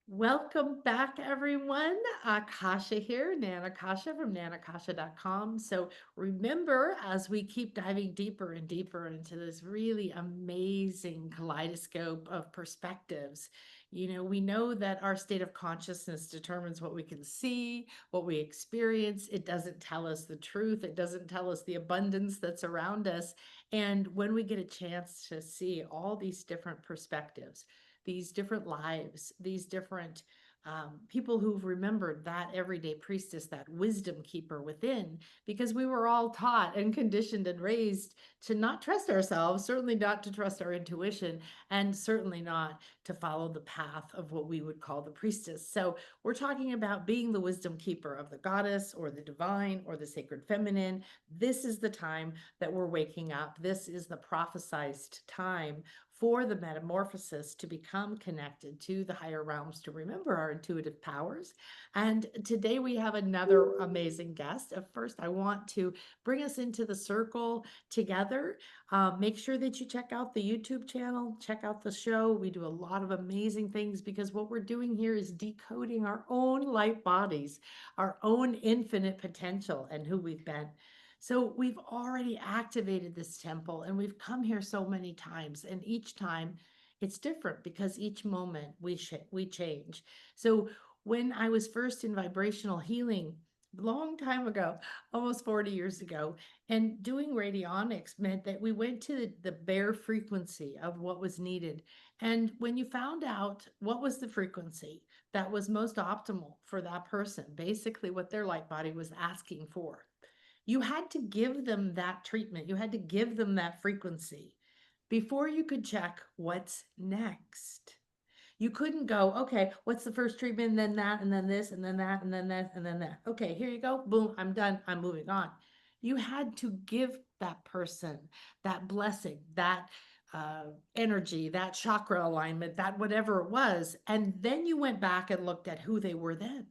Welcome back, everyone. Akasha here, Nana Kasha from nanakasha.com. So remember, as we keep diving deeper and deeper into this really amazing kaleidoscope of perspectives, we know that our state of consciousness determines what we can see, what we experience. It doesn't tell us the truth. It doesn't tell us the abundance that's around us. And when we get a chance to see all these different perspectives, these different lives, these different people who've remembered that everyday priestess, that wisdom keeper within, because we were all taught and conditioned and raised to not trust ourselves, certainly not to trust our intuition, and certainly not to follow the path of what we would call the priestess. So we're talking about being the wisdom keeper of the goddess or the divine or the sacred feminine. This is the time that we're waking up. This is the prophesized time for the metamorphosis to become connected to the higher realms, to remember our intuitive powers. And today we have another amazing guest. First, I want to bring us into the circle together. Make sure that you check out the YouTube channel, check out the show. We do a lot of amazing things because what we're doing here is decoding our own light bodies, our own infinite potential, and who we've been. So we've already activated this temple and we've come here so many times, and each time it's different because each moment we change. So when I was first in vibrational healing long time ago, almost 40 years ago, and doing radionics meant that we went to the bare frequency of what was needed. And when you found out what was the frequency that was most optimal for that person, basically what their light body was asking for, you had to give them that treatment. You had to give them that frequency before you could check what's next. You couldn't go, okay, what's the first treatment, and then that, and then this, and then that, and then that, and then that. Okay, here you go. Boom, I'm done. I'm moving on. You had to give that person that blessing, that energy, that chakra alignment, that whatever it was. And then you went back and looked at who they were then,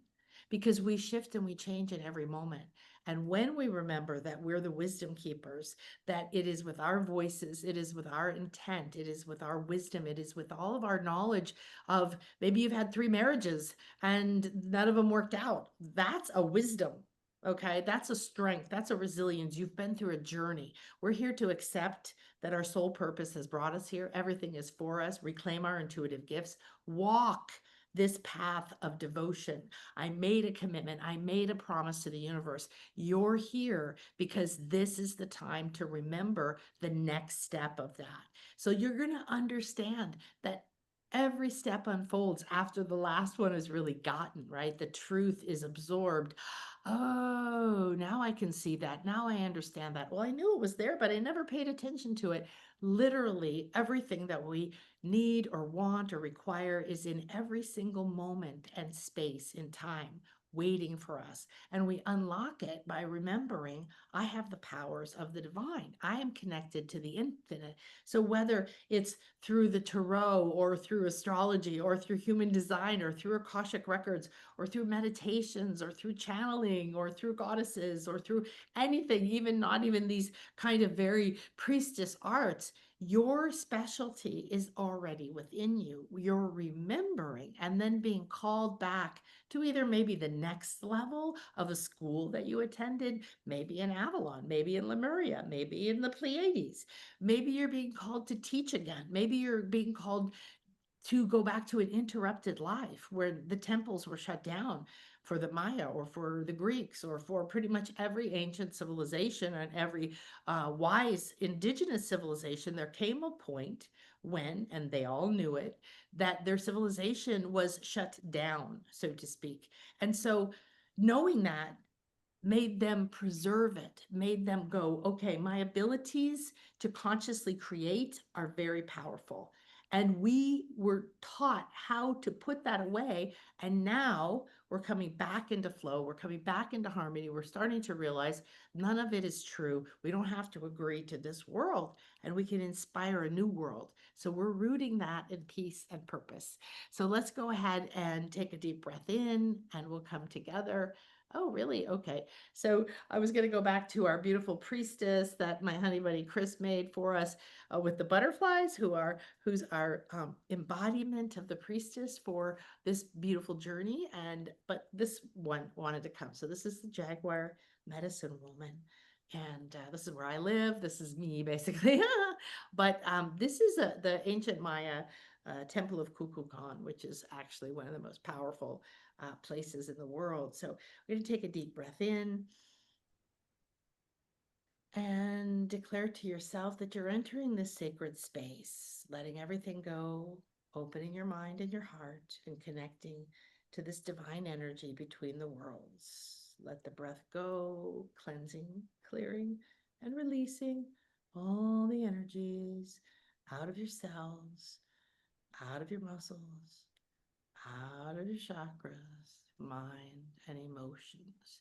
because we shift and we change at every moment. And when we remember that we're the wisdom keepers, that it is with our voices, it is with our intent, it is with our wisdom, it is with all of our knowledge of, maybe you've had 3 marriages and none of them worked out. That's a wisdom. Okay, that's a strength, that's a resilience. You've been through a journey. We're here to accept that our soul purpose has brought us here. Everything is for us. Reclaim our intuitive gifts. Walk this path of devotion. I made a commitment. I made a promise to the universe. You're here because this is the time to remember the next step of that. So you're going to understand that every step unfolds after the last one is really gotten, right? The truth is absorbed. Oh, now I can see that. Now I understand that. Well, I knew it was there, but I never paid attention to it. Literally, everything that we need or want or require is in every single moment and space in time waiting for us. And we unlock it by remembering I have the powers of the divine. I am connected to the infinite. So whether it's through the tarot or through astrology or through human design or through Akashic records or through meditations or through channeling or through goddesses or through anything, even not even these kind of very priestess arts, your specialty is already within you. You're remembering and then being called back to either maybe the next level of a school that you attended, maybe in Avalon, maybe in Lemuria, maybe in the Pleiades. Maybe you're being called to teach again. Maybe you're being called to go back to an interrupted life where the temples were shut down for the Maya or for the Greeks or for pretty much every ancient civilization and every wise indigenous civilization. There came a point when, and they all knew it, that their civilization was shut down, so to speak. And so knowing that made them preserve it, made them go, okay, my abilities to consciously create are very powerful. And we were taught how to put that away. And now we're coming back into flow. We're coming back into harmony. We're starting to realize none of it is true. We don't have to agree to this world, and we can inspire a new world. So we're rooting that in peace and purpose. So let's go ahead and take a deep breath in, and we'll come together. Oh, really? Okay. So I was going to go back to our beautiful priestess that my honey buddy Chris made for us with the butterflies, who's our embodiment of the priestess for this beautiful journey. And but this one wanted to come. So this is the jaguar medicine woman, and this is where I live. This is me, basically. But this is the ancient Maya temple of Kukulkan, which is actually one of the most powerful places in the world. So we're going to take a deep breath in and declare to yourself that you're entering this sacred space, letting everything go, opening your mind and your heart, and connecting to this divine energy between the worlds. Let the breath go, cleansing, clearing, and releasing all the energies out of your cells, out of your muscles, out of your chakras, mind, and emotions.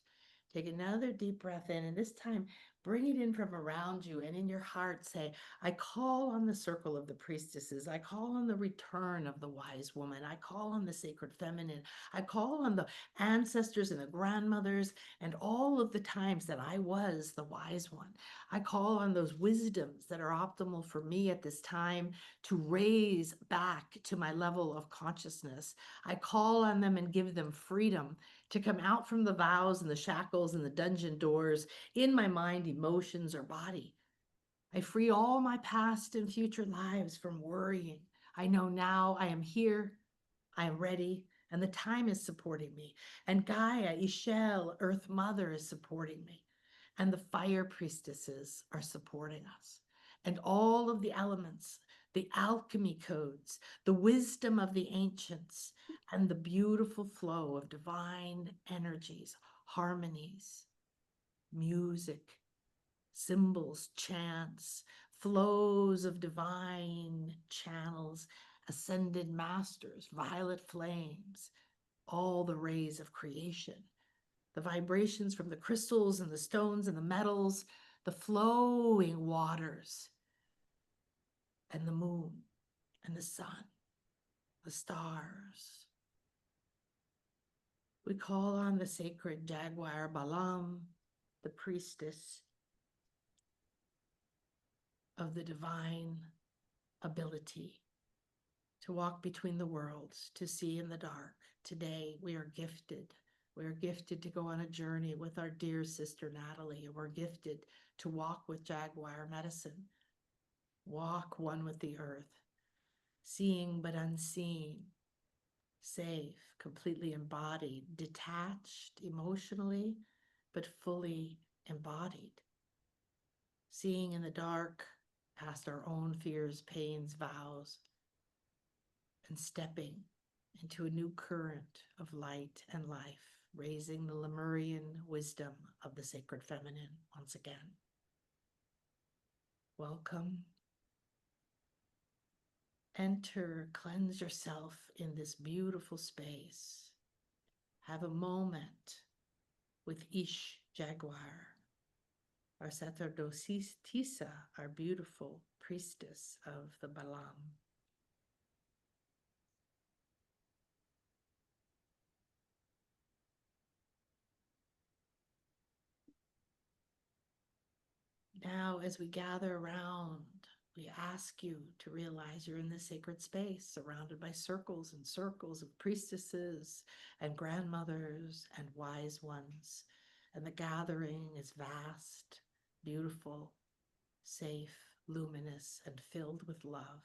Take another deep breath in, and this time bring it in from around you and in your heart. Say, I call on the circle of the priestesses. I call on the return of the wise woman. I call on the sacred feminine. I call on the ancestors and the grandmothers and all of the times that I was the wise one. I call on those wisdoms that are optimal for me at this time to raise back to my level of consciousness. I call on them and give them freedom to come out from the vows and the shackles and the dungeon doors in my mind, emotions, or body. I free all my past and future lives from worrying. I know now I am here, I am ready, and the time is supporting me. And Gaia, Ishel, Earth Mother is supporting me. And the fire priestesses are supporting us. And all of the elements, the alchemy codes, the wisdom of the ancients, and the beautiful flow of divine energies, harmonies, music, symbols, chants, flows of divine channels, ascended masters, violet flames, all the rays of creation, the vibrations from the crystals and the stones and the metals, the flowing waters, and the moon and the sun, the stars. We call on the sacred jaguar Balam, the priestess of the divine ability to walk between the worlds, to see in the dark. Today, we are gifted. We are gifted to go on a journey with our dear sister Natalie, and we're gifted to walk with Jaguar Medicine, walk one with the earth, seeing but unseen, safe, completely embodied, detached emotionally, but fully embodied, seeing in the dark past our own fears, pains, vows, and stepping into a new current of light and life, raising the Lemurian wisdom of the sacred feminine once again. Welcome. Enter, cleanse yourself in this beautiful space. Have a moment with Ish Jaguar, our sacerdotisa, our beautiful priestess of the Balam. Now, as we gather around, we ask you to realize you're in this sacred space surrounded by circles and circles of priestesses and grandmothers and wise ones. And the gathering is vast, beautiful, safe, luminous, and filled with love.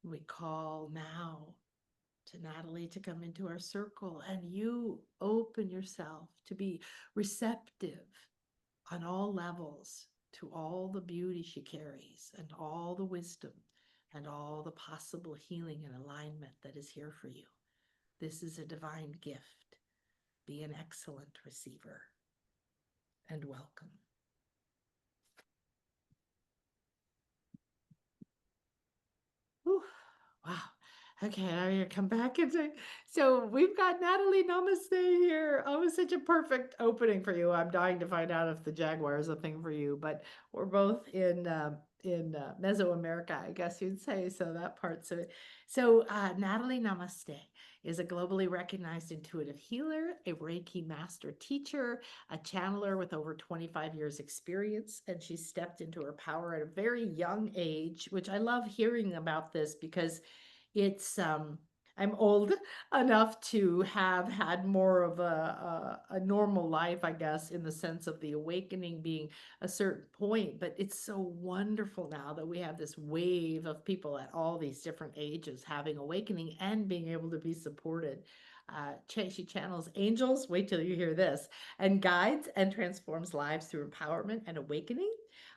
We call now to Natalie to come into our circle, and you open yourself to be receptive on all levels to all the beauty she carries and all the wisdom and all the possible healing and alignment that is here for you. This is a divine gift. Be an excellent receiver and welcome. Whew. Wow. Okay, I'm gonna come back and say, so we've got Natalie Namaste here. Oh, it was such a perfect opening for you. I'm dying to find out if the Jaguar is a thing for you, but we're both in Mesoamerica, I guess you'd say. So that part's of it. So Natalie Namaste is a globally recognized intuitive healer, a Reiki master teacher, a channeler with over 25 years experience, and she stepped into her power at a very young age, which I love hearing about this because it's I'm old enough to have had more of a normal life, I guess, in the sense of the awakening being a certain point. But it's so wonderful now that we have this wave of people at all these different ages having awakening and being able to be supported. She channels angels, wait till you hear this, and guides and transforms lives through empowerment and awakening.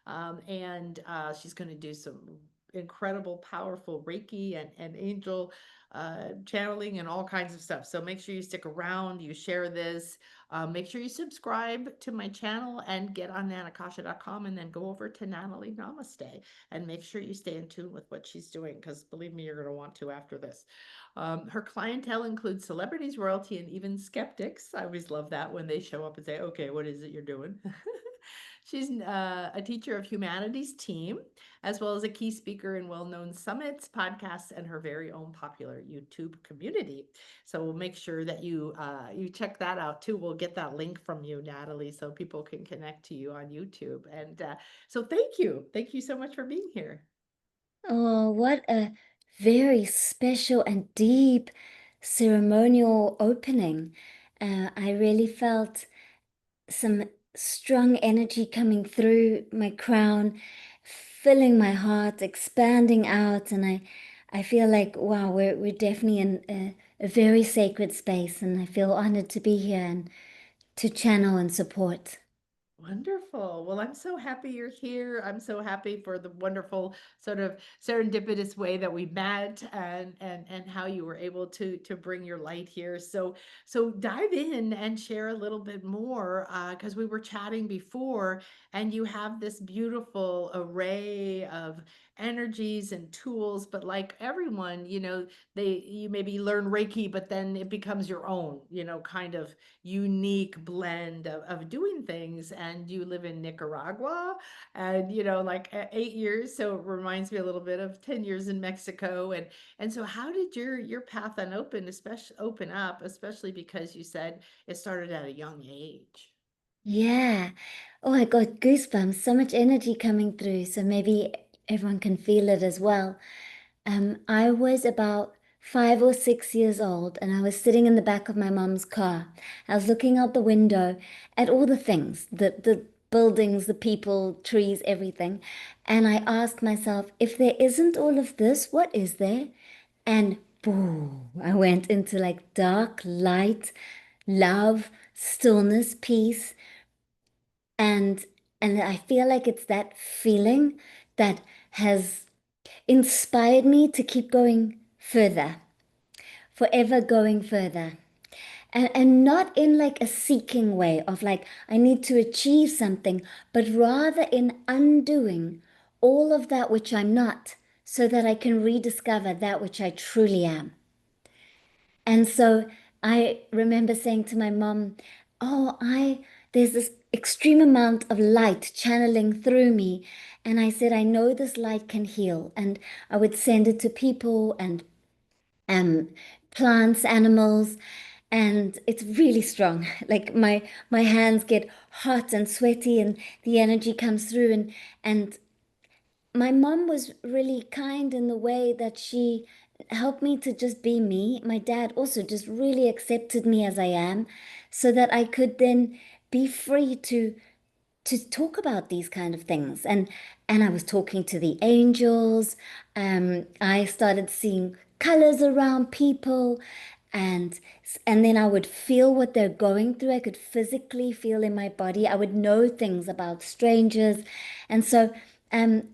And she's going to do some incredible, powerful Reiki and angel channeling and all kinds of stuff. So make sure you stick around, you share this. Make sure you subscribe to my channel and get on nanakasha.com and then go over to Natalie Namaste and make sure you stay in tune with what she's doing because believe me, you're going to want to after this. Her clientele includes celebrities, royalty, and even skeptics. I always love that when they show up and say, okay, what is it you're doing? She's a teacher of humanities team, as well as a key speaker in well-known summits, podcasts, and her very own popular YouTube community. So we'll make sure that you check that out too. We'll get that link from you, Natalie, so people can connect to you on YouTube. And so thank you so much for being here. Oh, what a very special and deep ceremonial opening. I really felt some strong energy coming through my crown, filling my heart, expanding out, and I feel like wow, we're definitely in a very sacred space, and I feel honored to be here and to channel and support. Wonderful. Well, I'm so happy you're here. I'm so happy for the wonderful sort of serendipitous way that we met and how you were able to bring your light here. So dive in and share a little bit more because we were chatting before and you have this beautiful array of energies and tools, but like everyone, you maybe learn Reiki, but then it becomes your own, kind of unique blend of doing things. And you live in Nicaragua and, 8 years. So it reminds me a little bit of 10 years in Mexico. And so how did your path open up, especially because you said it started at a young age? Yeah. Oh, I got goosebumps, so much energy coming through. So maybe everyone can feel it as well. I was about 5 or 6 years old, and I was sitting in the back of my mom's car. I was looking out the window at all the things, the buildings, the people, trees, everything. And I asked myself, if there isn't all of this, what is there? And boom, I went into like dark light, love, stillness, peace. And and I feel like it's that feeling that has inspired me to keep going further, forever going further. And not in like a seeking way of like, I need to achieve something, but rather in undoing all of that which I'm not, so that I can rediscover that which I truly am. And so I remember saying to my mom, "Oh, there's this extreme amount of light channeling through me." And I said, "I know this light can heal." And I would send it to people and um plants, animals, and it's really strong. Like my hands get hot and sweaty and the energy comes through and my mom was really kind in the way that she helped me to just be me. My dad also just really accepted me as I am so that I could then be free to talk about these kind of things. And I was talking to the angels. I started seeing colors around people and and then I would feel what they're going through. I could physically feel in my body. I would know things about strangers. And so um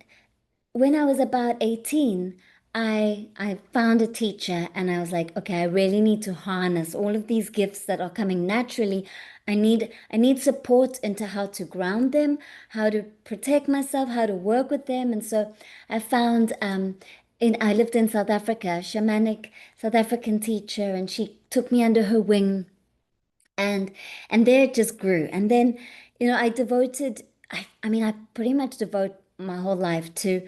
when I was about 18, I found a teacher and I was like, okay, I really need to harness all of these gifts that are coming naturally. I need support into how to ground them, how to protect myself, how to work with them. And so I found I lived in South Africa, a shamanic South African teacher, and she took me under her wing and and there it just grew. And then I devoted I mean I pretty much devote my whole life to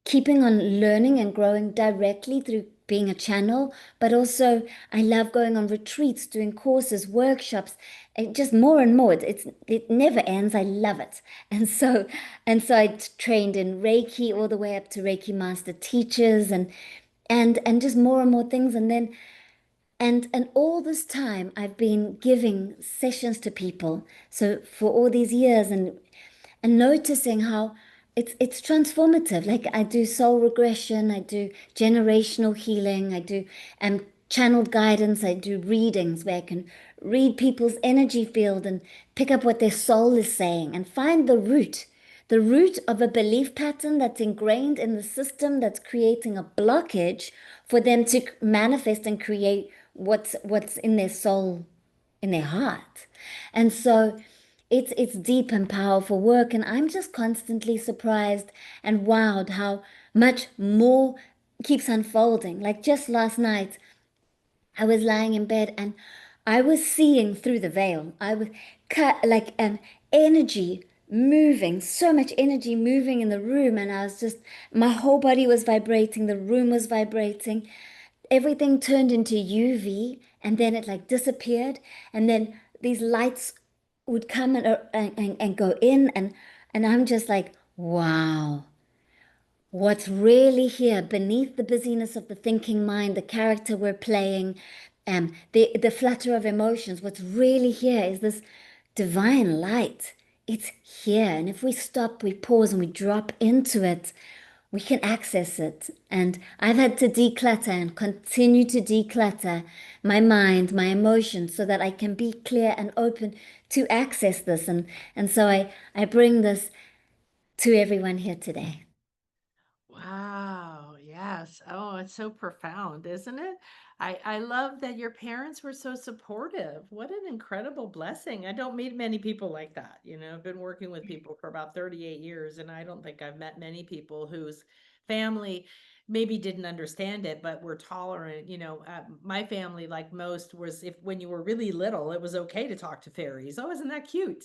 keeping on learning and growing directly through being a channel, but also I love going on retreats, doing courses, workshops, and just more and more. It never ends. I love it. And so I trained in Reiki all the way up to Reiki master teachers and just more and more things. And all this time I've been giving sessions to people. So for all these years and noticing how it's transformative. Like I do soul regression, I do generational healing, I do channeled guidance, I do readings where I can read people's energy field and pick up what their soul is saying and find the root of a belief pattern that's ingrained in the system that's creating a blockage for them to manifest and create what's in their soul, in their heart. And so it's deep and powerful work, and I'm just constantly surprised and wowed how much more keeps unfolding. Like just last night, I was lying in bed and I was seeing through the veil. I was cut like energy moving, so much energy moving in the room, and I was just my whole body was vibrating, the room was vibrating, everything turned into UV, and then it like disappeared, and then these lights would come and go in, and I'm just like, wow, what's really here beneath the busyness of the thinking mind, the character we're playing, the flutter of emotions, what's really here is this divine light. It's here. And if we stop, we pause and we drop into it, we can access it. And I've had to declutter and continue to declutter my mind, my emotions, so that I can be clear and open to access this. And so I bring this to everyone here today. Wow, yes. Oh, it's so profound, isn't it? I love that your parents were so supportive. What an incredible blessing. I don't meet many people like that. I've been working with people for about 38 years, and I don't think I've met many people whose family maybe didn't understand it, but were tolerant. My family, like most, was if when you were really little, it was okay to talk to fairies. Oh, isn't that cute?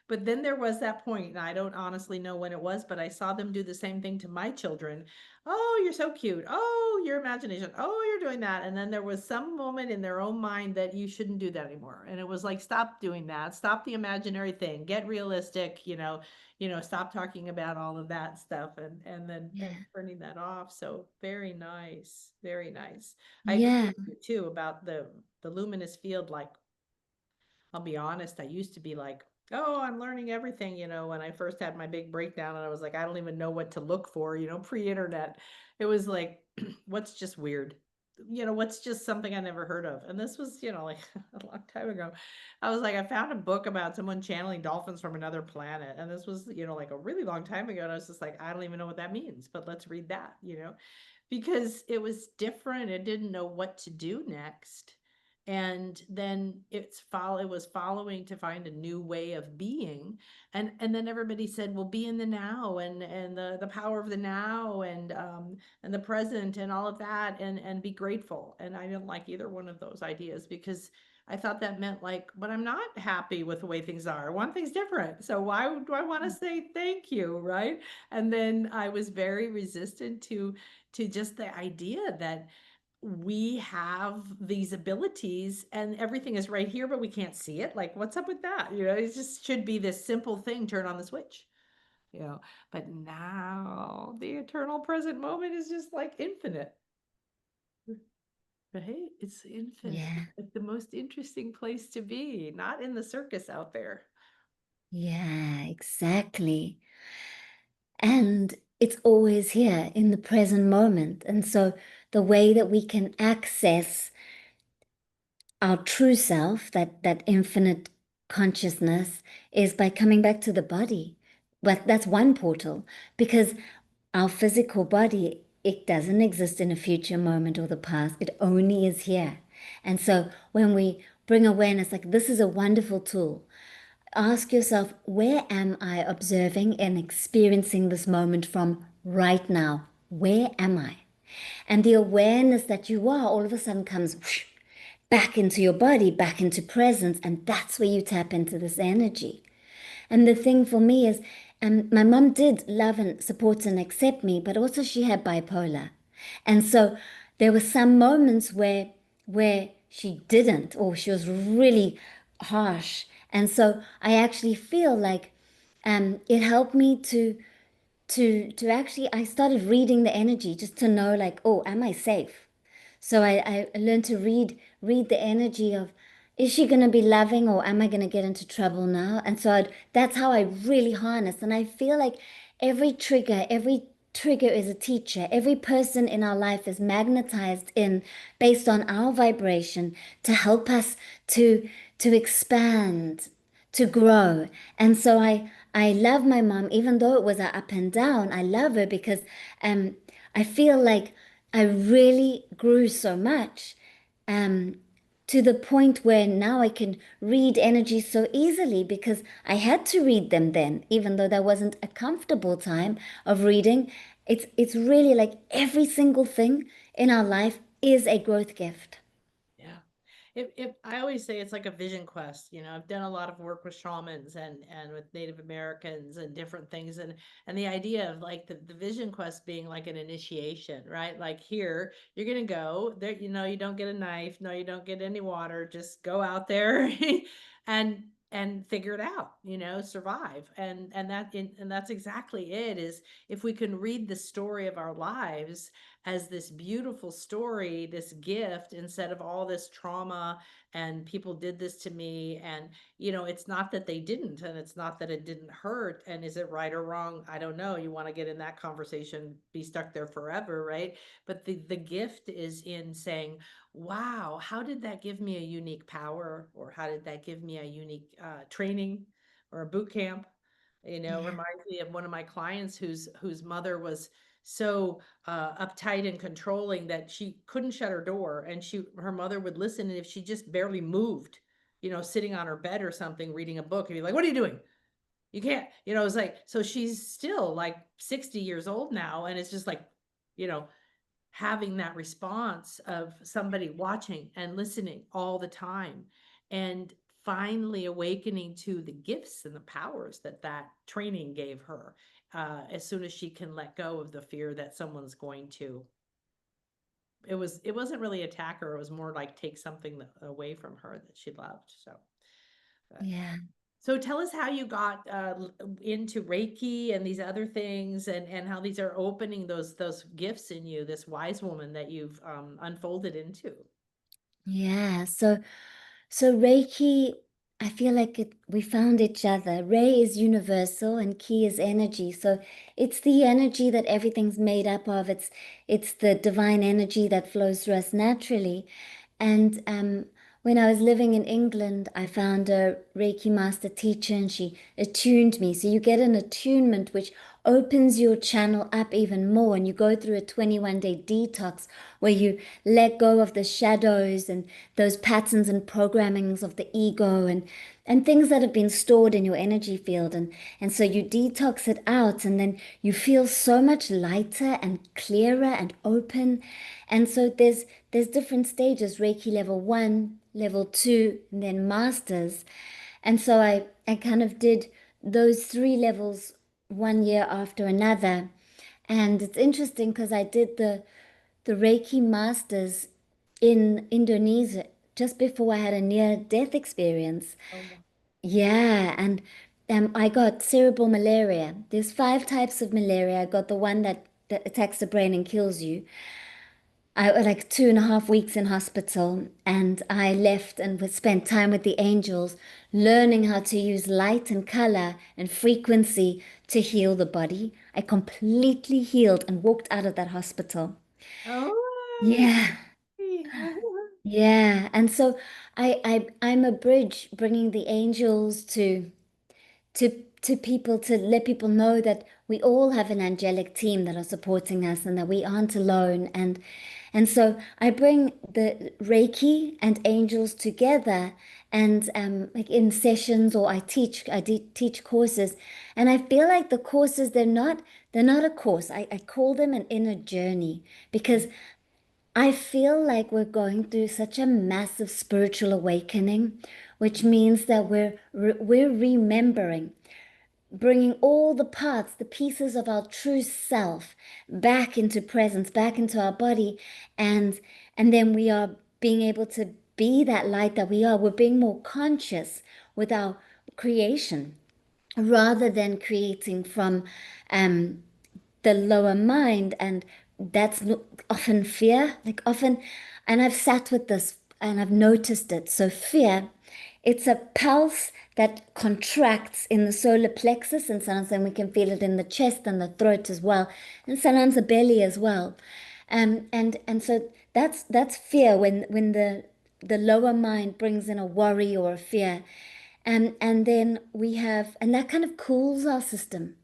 But then there was that point, and I don't honestly know when it was, but I saw them do the same thing to my children. Oh, you're so cute. Oh, your imagination. Oh, you're doing that. And then there was some moment in their own mind that you shouldn't do that anymore. And it was like, stop doing that. Stop the imaginary thing. Get realistic, stop talking about all of that stuff and Yeah. turning that off. So very nice. Very nice. I agree Yeah. with you too about the luminous field. Like, I'll be honest, I used to be like, oh, I'm learning everything, when I first had my big breakdown and I was like, I don't even know what to look for, pre-internet. It was like, what's just weird? What's just something I never heard of? And this was, like a long time ago. I was like, I found a book about someone channeling dolphins from another planet. And this was, like a really long time ago. And I was just like, I don't even know what that means, but let's read that, because it was different. It didn't know what to do next. And then it was following to find a new way of being. And then everybody said, well, be in the now and the power of the now and the present and all of that and be grateful. And I didn't like either one of those ideas because I thought that meant like, but I'm not happy with the way things are. I want things different. So why do I want to say thank you? Right. And then I was very resistant to just the idea that we have these abilities and everything is right here, but we can't see it. Like, what's up with that? It just should be this simple thing, turn on the switch, but now the eternal present moment is just like infinite, right? It's infinite. Yeah. It's like the most interesting place to be, not in the circus out there. Yeah, exactly. And it's always here in the present moment. And so the way that we can access our true self, that infinite consciousness, is by coming back to the body. But that's one portal because our physical body, it doesn't exist in a future moment or the past. It only is here. And so when we bring awareness, like this is a wonderful tool. Ask yourself, where am I observing and experiencing this moment from right now? Where am I? And the awareness that you are all of a sudden comes whoosh, back into your body, back into presence. And that's where you tap into this energy. And the thing for me is And my mom did love and support and accept me, but also she had bipolar. And so there were some moments where she didn't, or she was really harsh. And so I actually feel like it helped me to actually I started reading the energy just to know like, oh, am I safe? So I learned to read the energy of, is she going to be loving or am I going to get into trouble now? And so that's how I really harness. And I feel like every trigger is a teacher. Every person in our life is magnetized in based on our vibration to help us to expand, to grow. And so I love my mom, even though it was a up and down. I love her because um I feel like I really grew so much um to the point where now I can read energy so easily because I had to read them then, even though that wasn't a comfortable time of reading. It's really like every single thing in our life is a growth gift. Yeah. I always say it's like a vision quest. I've done a lot of work with shamans and with Native Americans and different things, and the idea of like the vision quest being like an initiation, right? Like here, you're gonna go there, you don't get a knife, no, you don't get any water, just go out there and figure it out, survive. And that's exactly it, is if we can read the story of our lives as this beautiful story, this gift, instead of all this trauma and people did this to me. And, it's not that they didn't, and it's not that it didn't hurt. And is it right or wrong? I don't know. You want to get in that conversation, be stuck there forever, right? But the gift is in saying, wow, how did that give me a unique power? Or how did that give me a unique training or a boot camp? Yeah. Reminds me of one of my clients whose mother was so uptight and controlling that she couldn't shut her door, and her mother would listen, and if she just barely moved, sitting on her bed or something reading a book, and be like, what are you doing? You can't, it's like, so she's still like 60 years old now, and it's just like, you know having that response of somebody watching and listening all the time, and finally awakening to the gifts and the powers that that training gave her, as soon as she can let go of the fear that someone's going to, it wasn't really attack her, it was more like take something away from her that she loved. But Yeah. so tell us how you got into Reiki and these other things, and how these are opening those gifts in you, this wise woman that you've unfolded into. Yeah. So Reiki, I feel like we found each other. Ray is universal and Ki is energy. So it's the energy that everything's made up of. It's the divine energy that flows through us naturally. And when I was living in England, I found a Reiki master teacher and she attuned me. So you get an attunement which opens your channel up even more. And you go through a 21-day detox where you let go of the shadows and those patterns and programmings of the ego and things that have been stored in your energy field. And so you detox it out and then you feel so much lighter and clearer and open. And so there's different stages, Reiki level 1, level 2, and then masters. And so I kind of did those 3 levels 1 year after another. And it's interesting because I did the Reiki masters in Indonesia just before I had a near-death experience. Oh, Yeah, and I got cerebral malaria. There's 5 types of malaria. I got the one that attacks the brain and kills you. I was like 2.5 weeks in hospital, and I left and spent time with the angels, learning how to use light and color and frequency to heal the body. I completely healed and walked out of that hospital. oh, Yeah. yay. Yeah, and so I'm a bridge bringing the angels to people to let people know that we all have an angelic team that are supporting us and that we aren't alone and so I bring the Reiki and angels together and like in sessions or I teach courses and I feel like the courses they're not a course. I call them an inner journey because I feel like we're going through such a massive spiritual awakening, which means that we're remembering. bringing all the parts, the pieces of our true self back into presence, back into our body, and and then we are being able to be that light that we are. We're being more conscious with our creation rather than creating from um, the lower mind. And that's often fear, like often, and I've sat with this and I've noticed it. So fear, it's a pulse that contracts in the solar plexus, and sometimes then we can feel it in the chest and the throat as well, and sometimes the belly as well. And so that's fear when the lower mind brings in a worry or a fear. And then we have, and that kind of cools our system.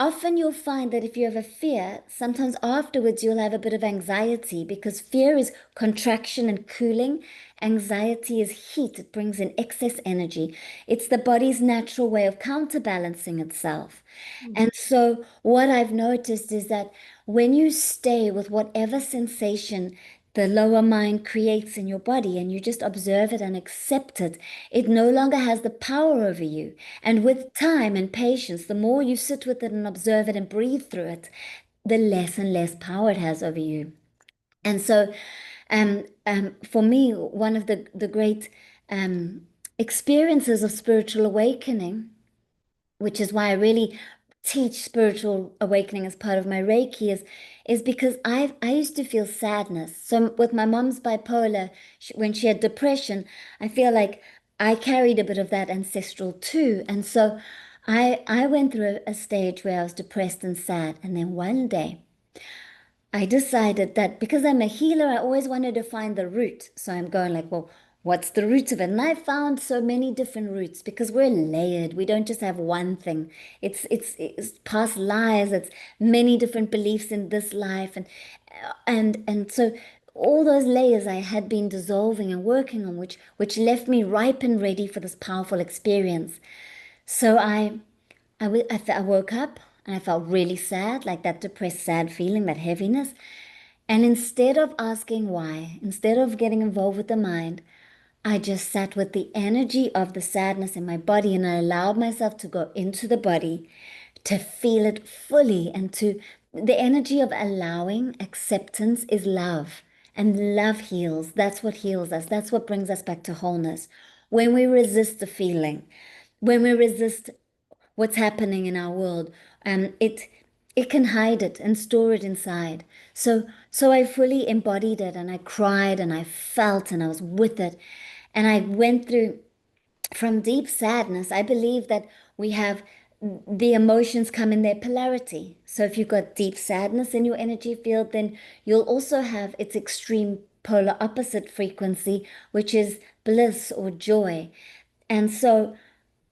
Often you'll find that if you have a fear, sometimes afterwards you'll have a bit of anxiety, because fear is contraction and cooling. Anxiety is heat, it brings in excess energy. It's the body's natural way of counterbalancing itself. Mm. And so, what I've noticed is that when you stay with whatever sensation the lower mind creates in your body and you just observe it and accept it, it no longer has the power over you. And with time and patience, the more you sit with it and observe it and breathe through it, the less and less power it has over you. And so, for me, one of the great experiences of spiritual awakening, which is why I really teach spiritual awakening as part of my Reiki, is because I used to feel sadness. So with my mom's bipolar, when she had depression, I feel like I carried a bit of that ancestral too. And so I went through a stage where I was depressed and sad. And then one day I decided that because I'm a healer, I always wanted to find the root. So I'm going like, well, what's the root of it? And I found so many different roots because we're layered. We don't just have one thing. It's past lives. It's many different beliefs in this life, and so all those layers I had been dissolving and working on, which left me ripe and ready for this powerful experience. So I woke up and I felt really sad, like that depressed, sad feeling, that heaviness. And instead of asking why, instead of getting involved with the mind, I just sat with the energy of the sadness in my body, and I allowed myself to go into the body to feel it fully, and to the energy of allowing acceptance is love, and love heals. That's what heals us. That's what brings us back to wholeness. When we resist the feeling, when we resist what's happening in our world. It can hide it and store it inside. So I fully embodied it, and I cried and I felt and I was with it. And I went through from deep sadness. I believe that we have the emotions come in their polarity. So if you've got deep sadness in your energy field, then you'll also have its extreme polar opposite frequency, which is bliss or joy. And so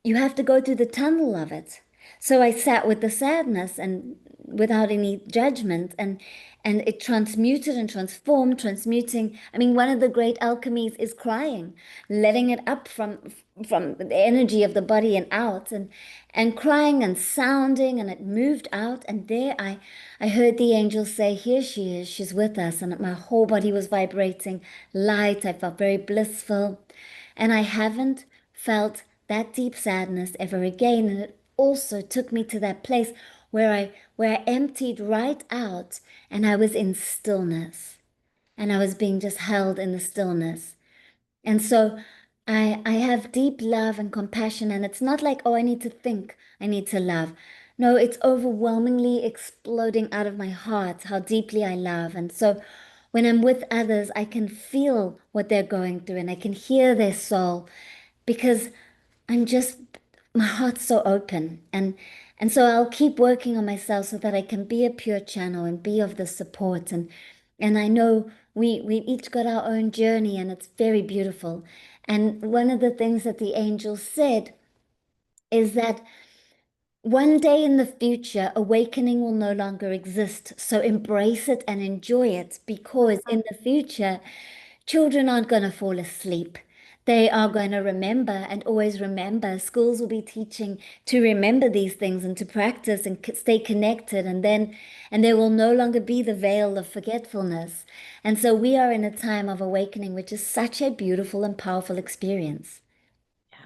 you have to go through the tunnel of it. So I sat with the sadness and without any judgment, and it transmuted and transformed, transmuting. I mean, one of the great alchemies is crying, letting it up from the energy of the body and out, and crying and sounding, and it moved out. And there I heard the angel say, "Here she is, she's with us." And my whole body was vibrating light. I felt very blissful. And I haven't felt that deep sadness ever again. And it also took me to that place where I emptied right out, and I was in stillness, and I was being just held in the stillness. And so I have deep love and compassion, and it's not like, oh, I need to think, I need to love. No, it's overwhelmingly exploding out of my heart how deeply I love. And so when I'm with others, I can feel what they're going through, and I can hear their soul, because I'm just, my heart's so open. And so I'll keep working on myself so that I can be a pure channel and be of the support. And I know we each got our own journey, and it's very beautiful. And one of the things that the angel said is that one day in the future, awakening will no longer exist. So embrace it and enjoy it, because in the future, children aren't going to fall asleep. They are going to remember and always remember. Schools will be teaching to remember these things and to practice and stay connected. And there will no longer be the veil of forgetfulness. And so we are in a time of awakening, which is such a beautiful and powerful experience. Yeah.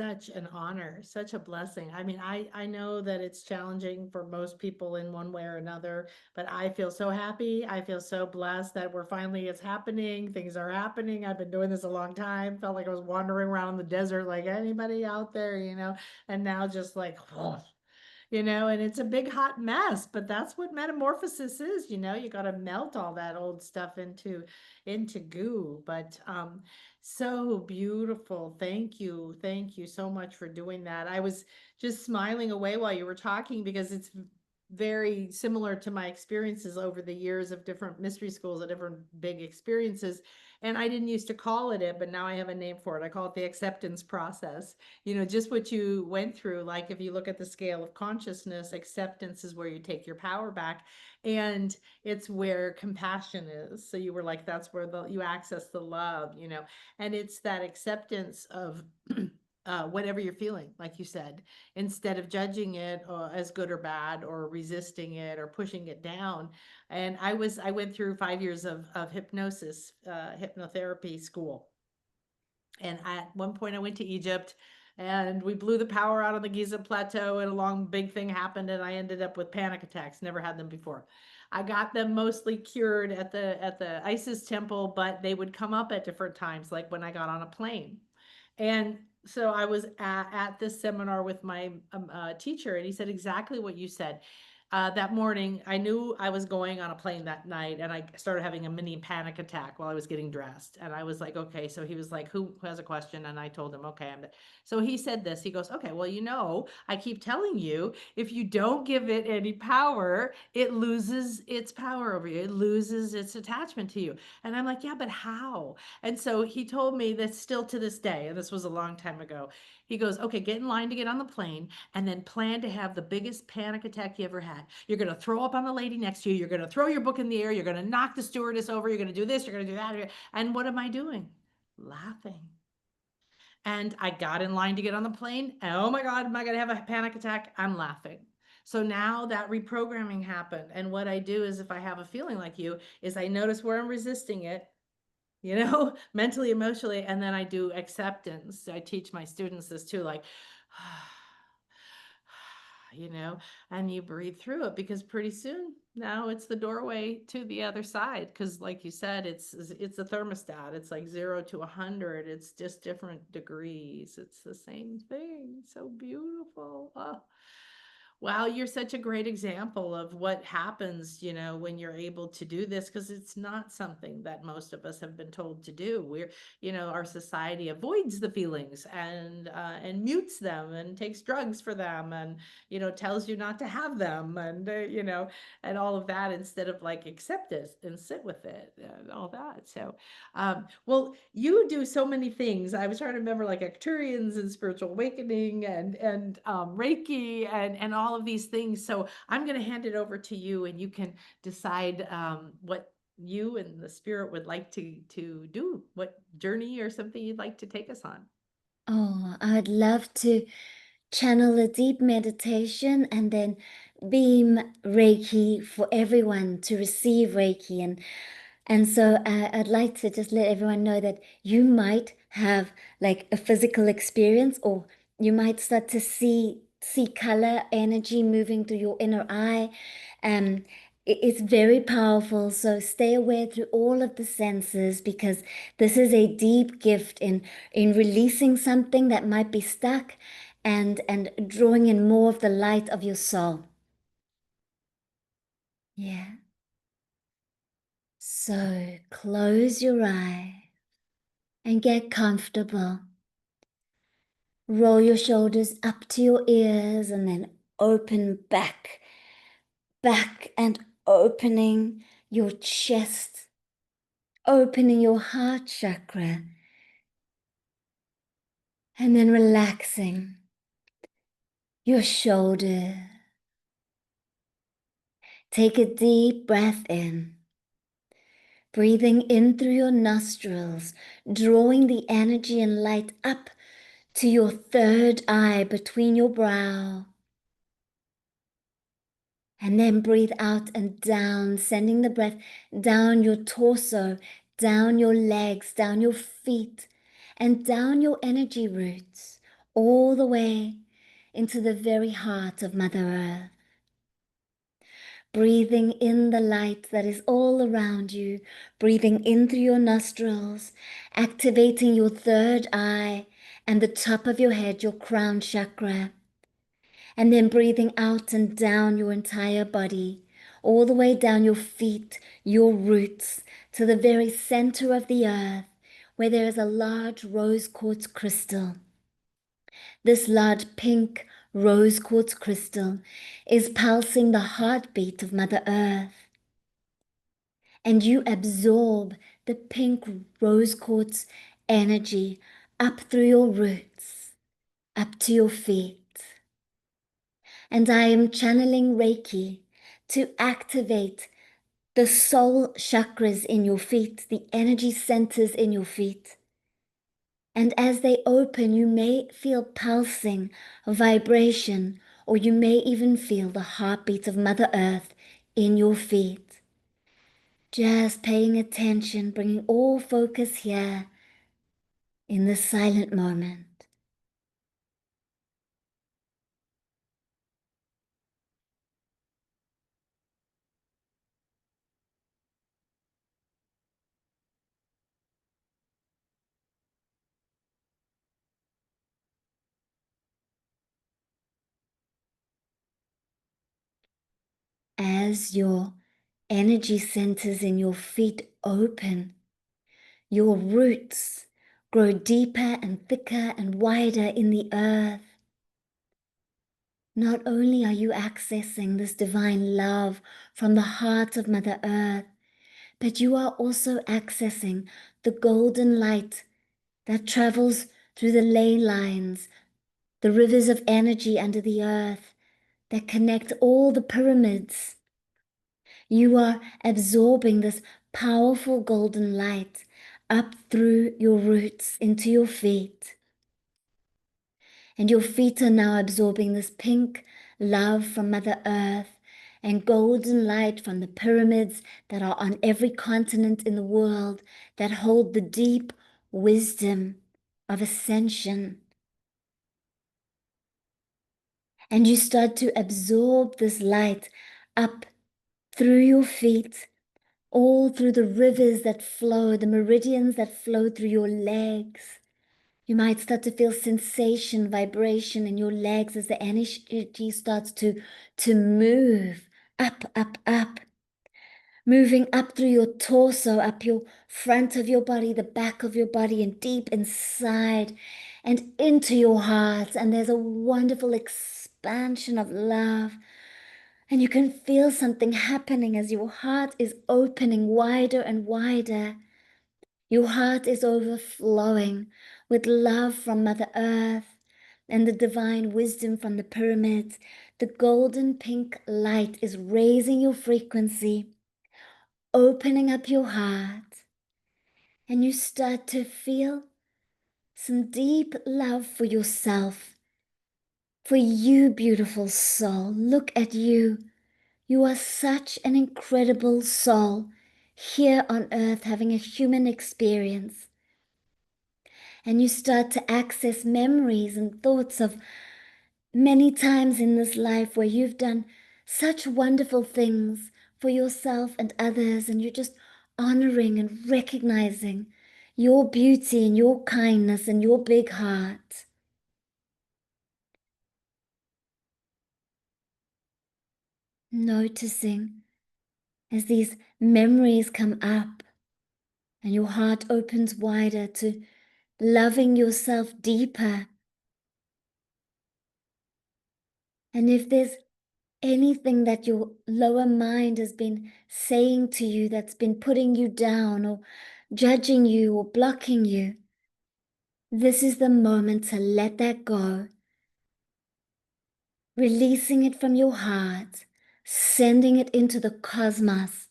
such an honor, such a blessing. I mean, I know that it's challenging for most people in one way or another, but I feel so happy. I feel so blessed that we're finally, it's happening. Things are happening. I've been doing this a long time. Felt like I was wandering around in the desert, like anybody out there, and now just like, and it's a big hot mess, but that's what metamorphosis is, you got to melt all that old stuff into goo. But so beautiful. Thank you. Thank you so much for doing that. I was just smiling away while you were talking because it's very similar to my experiences over the years of different mystery schools and different big experiences. And I didn't used to call it, but now I have a name for it. I call it the acceptance process. Just what you went through. Like if you look at the scale of consciousness, acceptance is where you take your power back. And it's where compassion is. So you were like, that's where you access the love, and it's that acceptance of whatever you're feeling, like you said, instead of judging it as good or bad or resisting it or pushing it down. And I went through 5 years of hypnosis, hypnotherapy school. And at one point I went to Egypt and we blew the power out on the Giza plateau and a long big thing happened and I ended up with panic attacks. Never had them before. I got them mostly cured at the Isis temple, but they would come up at different times, like when I got on a plane. And so I was at this seminar with my teacher, and he said exactly what you said. That morning, I knew I was going on a plane that night, and I started having a mini panic attack while I was getting dressed. And I was like, okay. So he was like, who has a question? And I told him, okay. So he said this. He goes, okay, well, I keep telling you, if you don't give it any power, it loses its power over you. It loses its attachment to you. And I'm like, yeah, but how? And so he told me that still to this day, and this was a long time ago, he goes, okay, get in line to get on the plane and then plan to have the biggest panic attack you ever had. You're going to throw up on the lady next to you. You're going to throw your book in the air. You're going to knock the stewardess over. You're going to do this. You're going to do that. And what am I doing? Laughing. And I got in line to get on the plane. And oh my God, am I going to have a panic attack? I'm laughing. So now that reprogramming happened. And what I do is if I have a feeling like you, is I notice where I'm resisting it, mentally, emotionally, and then I do acceptance. I teach my students this too, like, you know, and you breathe through it because pretty soon now it's the doorway to the other side. Because, like you said, it's a thermostat. It's like 0 to 100. It's just different degrees. It's the same thing. So beautiful. Oh. Wow, you're such a great example of what happens, when you're able to do this, because it's not something that most of us have been told to do. Our society avoids the feelings and mutes them and takes drugs for them and, tells you not to have them and all of that instead of like accept it and sit with it and all that. So, well, you do so many things. I was trying to remember like Arcturians and spiritual awakening and Reiki and all of these things. So I'm going to hand it over to you, and you can decide what you and the spirit would like to do, what journey or something you'd like to take us on. Oh, I'd love to channel a deep meditation and then beam Reiki for everyone to receive Reiki. And so I'd like to just let everyone know that you might have like a physical experience, or you might start to see color, energy moving through your inner eye. Um, it's very powerful. So stay aware through all of the senses, because this is a deep gift in releasing something that might be stuck and drawing in more of the light of your soul. Yeah. So close your eye and get comfortable. Roll your shoulders up to your ears and then open back and opening your chest, opening your heart chakra, and then relaxing your shoulder. Take a deep breath in, breathing in through your nostrils, drawing the energy and light up to your third eye between your brow. And then breathe out and down, sending the breath down your torso, down your legs, down your feet, and down your energy roots, all the way into the very heart of Mother Earth. Breathing in the light that is all around you, breathing in through your nostrils, activating your third eye and the top of your head, your crown chakra, and then breathing out and down your entire body, all the way down your feet, your roots, to the very center of the earth, where there is a large rose quartz crystal. This large pink rose quartz crystal is pulsing the heartbeat of Mother Earth. And you absorb the pink rose quartz energy up through your roots, up to your feet. And I am channeling Reiki to activate the soul chakras in your feet, the energy centers in your feet. And as they open, you may feel pulsing, a vibration, or you may even feel the heartbeat of Mother Earth in your feet. Just paying attention, bringing all focus here in the silent moment. As your energy centers in your feet open, your roots grow deeper and thicker and wider in the earth. Not only are you accessing this divine love from the heart of Mother Earth, but you are also accessing the golden light that travels through the ley lines, the rivers of energy under the earth that connect all the pyramids. You are absorbing this powerful golden light up through your roots into your feet. And your feet are now absorbing this pink love from Mother Earth and golden light from the pyramids that are on every continent in the world that hold the deep wisdom of ascension. And you start to absorb this light up through your feet, all through the rivers that flow, the meridians that flow through your legs. You might start to feel sensation, vibration in your legs as the energy starts to move up, up, up. Moving up through your torso, up your front of your body, the back of your body, and deep inside and into your heart. And there's a wonderful expansion of love. And you can feel something happening as your heart is opening wider and wider. Your heart is overflowing with love from Mother Earth and the divine wisdom from the pyramids. The golden pink light is raising your frequency, opening up your heart, and you start to feel some deep love for yourself. For you, beautiful soul, look at you. You are such an incredible soul here on earth having a human experience. And you start to access memories and thoughts of many times in this life where you've done such wonderful things for yourself and others, and you're just honoring and recognizing your beauty and your kindness and your big heart. Noticing as these memories come up and your heart opens wider to loving yourself deeper. And if there's anything that your lower mind has been saying to you that's been putting you down or judging you or blocking you, this is the moment to let that go. Releasing it from your heart, sending it into the cosmos,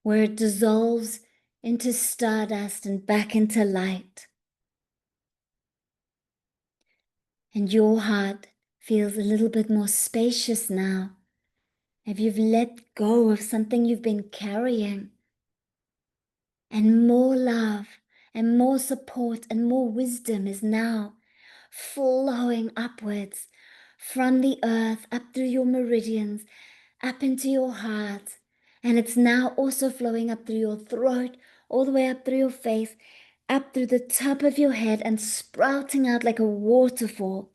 where it dissolves into stardust and back into light. And your heart feels a little bit more spacious now, if you've let go of something you've been carrying. And more love and more support and more wisdom is now flowing upwards from the earth, up through your meridians, up into your heart. And it's now also flowing up through your throat, all the way up through your face, up through the top of your head, and sprouting out like a waterfall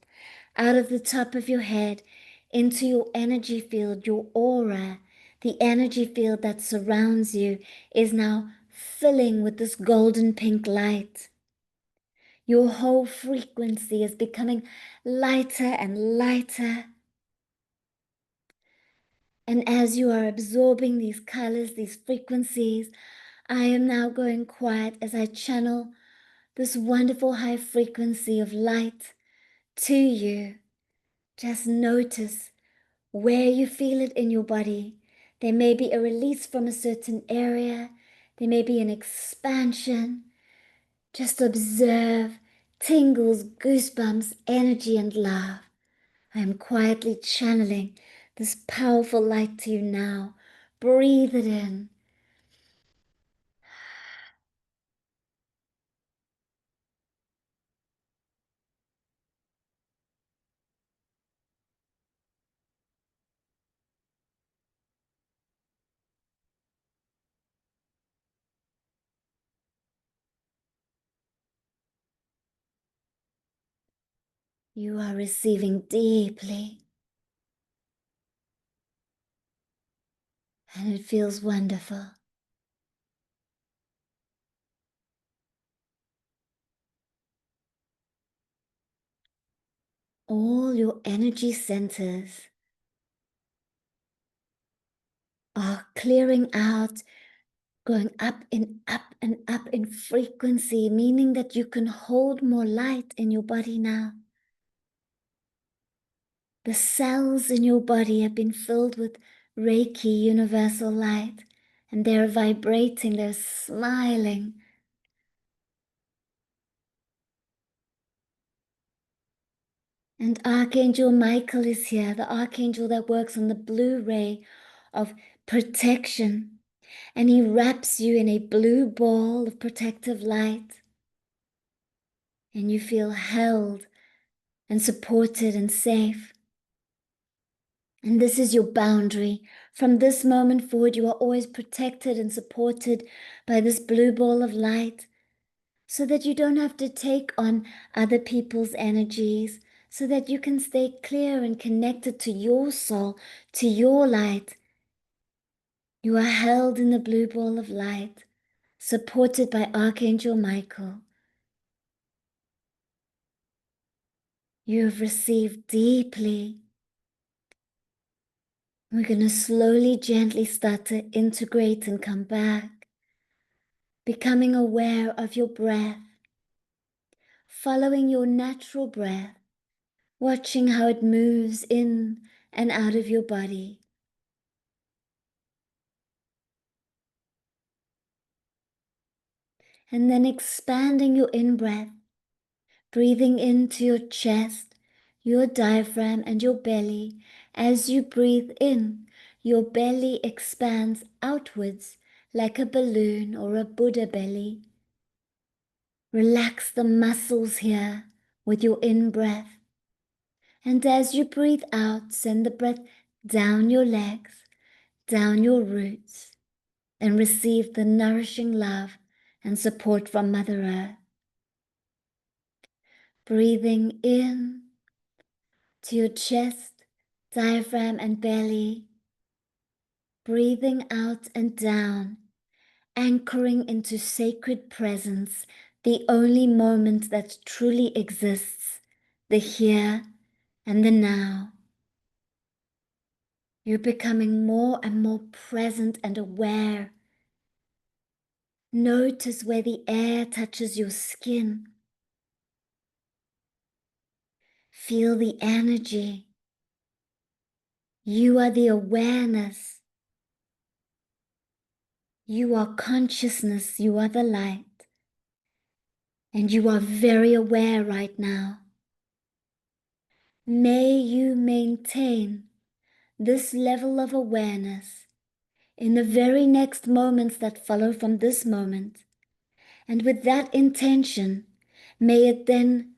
out of the top of your head into your energy field, your aura. The energy field that surrounds you is now filling with this golden pink light. Your whole frequency is becoming lighter and lighter. And as you are absorbing these colors, these frequencies, I am now going quiet as I channel this wonderful high frequency of light to you. Just notice where you feel it in your body. There may be a release from a certain area. There may be an expansion. Just observe tingles, goosebumps, energy, and love. I am quietly channeling this powerful light to you now. Breathe it in. You are receiving deeply, and it feels wonderful. All your energy centers are clearing out, going up and up in frequency, meaning that you can hold more light in your body now. The cells in your body have been filled with Reiki universal light, and they're vibrating, they're smiling. And Archangel Michael is here, the archangel that works on the blue ray of protection. And he wraps you in a blue ball of protective light. And you feel held and supported and safe. And this is your boundary. From this moment forward, you are always protected and supported by this blue ball of light, so that you don't have to take on other people's energies, so that you can stay clear and connected to your soul, to your light. You are held in the blue ball of light, supported by Archangel Michael. You have received deeply. We're going to slowly, gently start to integrate and come back, becoming aware of your breath, following your natural breath, watching how it moves in and out of your body. And then expanding your in-breath, breathing into your chest, your diaphragm, and your belly. As you breathe in, your belly expands outwards like a balloon or a Buddha belly. Relax the muscles here with your in-breath. And as you breathe out, send the breath down your legs, down your roots, and receive the nourishing love and support from Mother Earth. Breathing in to your chest, diaphragm, and belly. Breathing out and down, anchoring into sacred presence, the only moment that truly exists, the here and the now. You're becoming more and more present and aware. Notice where the air touches your skin. Feel the energy. You are the awareness. You are consciousness. You are the light. And you are very aware right now. May you maintain this level of awareness in the very next moments that follow from this moment. And with that intention, may it then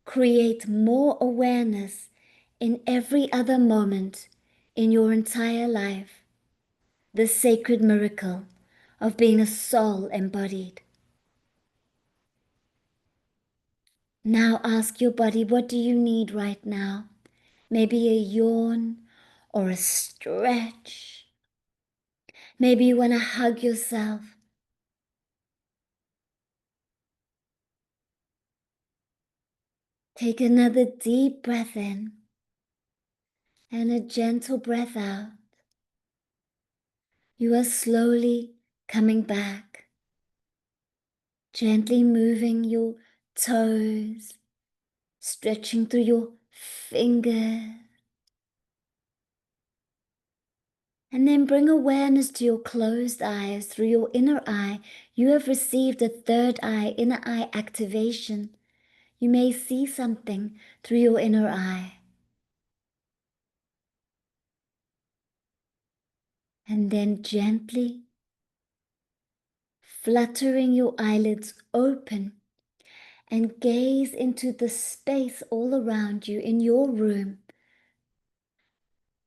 create more awareness in every other moment in your entire life. The sacred miracle of being a soul embodied. Now ask your body, what do you need right now? Maybe a yawn or a stretch. Maybe you want to hug yourself. Take another deep breath in and a gentle breath out. You are slowly coming back, gently moving your toes, stretching through your fingers. And then bring awareness to your closed eyes. Through your inner eye, you have received a third eye, inner eye activation. You may see something through your inner eye. And then gently fluttering your eyelids open and gaze into the space all around you in your room,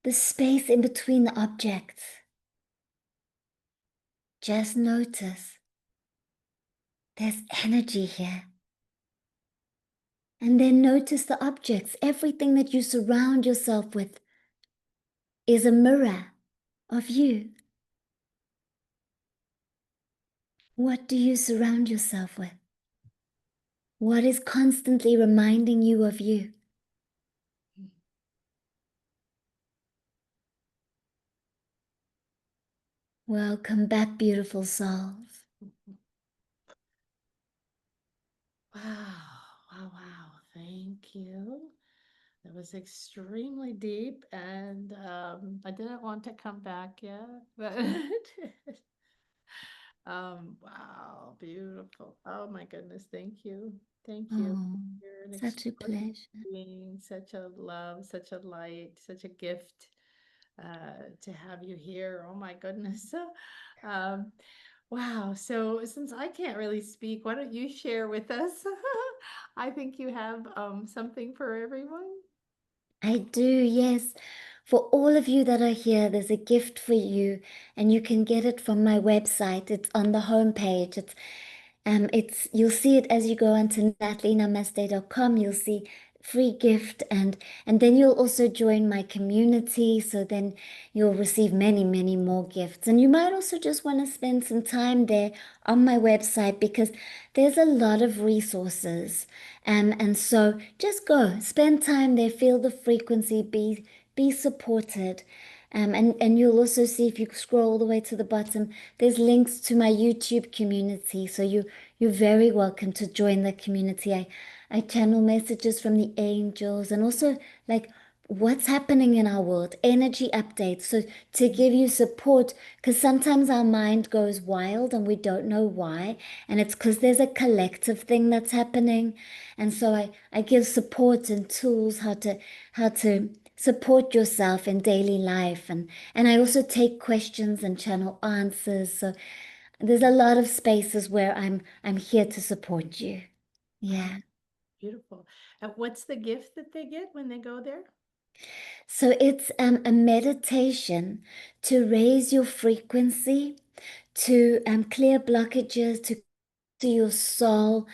the space in between the objects. Just notice there's energy here. And then notice the objects. Everything that you surround yourself with is a mirror of you. What do you surround yourself with? What is constantly reminding you of you? Welcome back, beautiful souls. Wow, wow, wow. Thank you. That was extremely deep, and I didn't want to come back yet, but wow, beautiful. Oh my goodness, thank you. Thank you. Oh, You're an such a extraordinary pleasure. being, such a love, such a light, such a gift to have you here. Oh my goodness. Um, wow. So since I can't really speak, why don't you share with us? I think you have something for everyone. I do, yes. For all of you that are here, there's a gift for you, and you can get it from my website. It's on the homepage. It's you'll see it as you go onto natalienamaste.com. You'll see free gift, and then you'll also join my community. So then you'll receive many, many more gifts. And you might also just want to spend some time there on my website because there's a lot of resources. And so just go, spend time there, feel the frequency, be supported. And you'll also see if you scroll all the way to the bottom, there's links to my YouTube community. So you're very welcome to join the community. I channel messages from the angels and also like what's happening in our world, energy updates. So to give you support, because sometimes our mind goes wild and we don't know why. And it's because there's a collective thing that's happening. And so I give support and tools how to support yourself in daily life. And I also take questions and channel answers. So there's a lot of spaces where I'm here to support you. Wow, Yeah. beautiful. And what's the gift that they get when they go there? So it's a meditation to raise your frequency, to clear blockages, to your soul,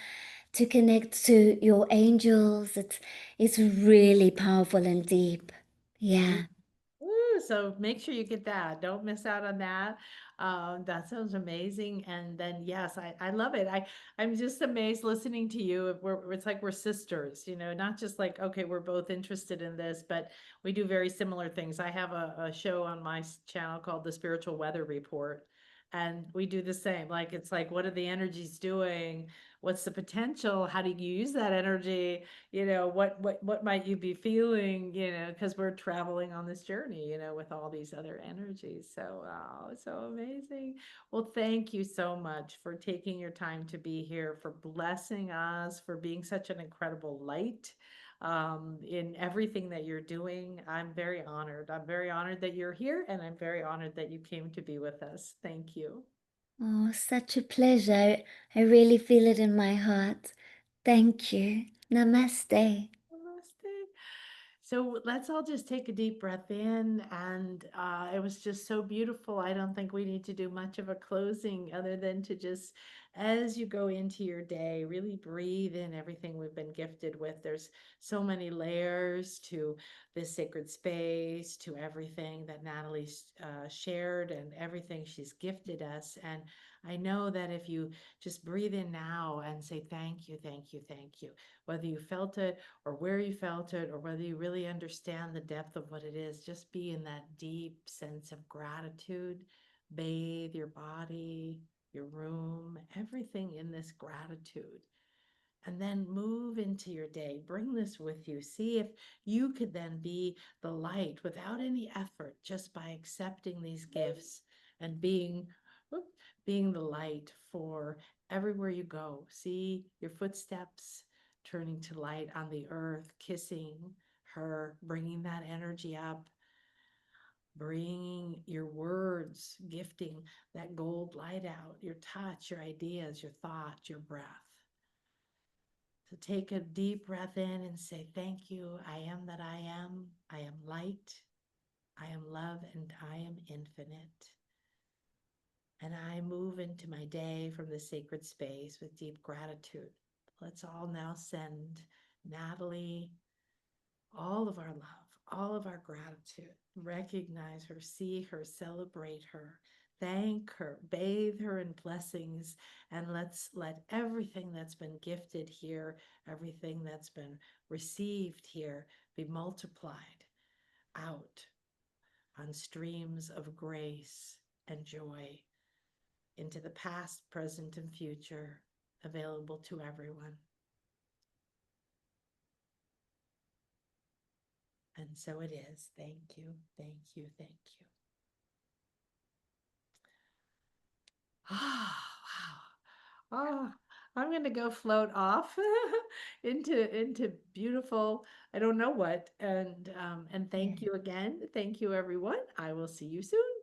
to connect to your angels. It's really powerful and deep. Yeah. Ooh, so make sure you get that. Don't miss out on that. That sounds amazing. And then yes, I love it. I'm just amazed listening to you. It's like we're sisters, not just like, okay, we're both interested in this, but we do very similar things. I have a show on my channel called The Spiritual Weather Report. And we do the same. Like it's like, what are the energies doing? What's the potential? How do you use that energy? What might you be feeling, because we're traveling on this journey, with all these other energies. So wow, so amazing. Well, thank you so much for taking your time to be here, for blessing us, for being such an incredible light in everything that you're doing. I'm very honored. I'm very honored that you're here, and I'm very honored that you came to be with us. Thank you. Oh, such a pleasure. I really feel it in my heart. Thank you. Namaste. Namaste. So let's all just take a deep breath in, and it was just so beautiful. I don't think we need to do much of a closing other than to just, as you go into your day, really breathe in everything we've been gifted with. There's so many layers to this sacred space, to everything that Natalie shared, and everything she's gifted us. And I know that if you just breathe in now and say, thank you, thank you, thank you, whether you felt it or where you felt it, or whether you really understand the depth of what it is, just be in that deep sense of gratitude. Bathe your body, your room, everything in this gratitude. And then move into your day. Bring this with you. See if you could then be the light without any effort, just by accepting these gifts and whoop, being the light for everywhere you go. See your footsteps turning to light on the earth, kissing her, bringing that energy up, bringing your words, gifting that gold light out, your touch, your ideas, your thoughts, your breath. So take a deep breath in and say, thank you. I am that I am. I am light. I am love, and I am infinite. And I move into my day from the sacred space with deep gratitude. Let's all now send Natalie all of our love, all of our gratitude. Recognize her, see her, celebrate her, thank her, bathe her in blessings, and let's let everything that's been gifted here, everything that's been received here, be multiplied out on streams of grace and joy into the past, present, and future, available to everyone. And so it is. Thank you, thank you, thank you. Oh, wow. Oh, I'm gonna go float off into beautiful, I don't know what. And thank Yeah. you again. Thank you, everyone. I will see you soon.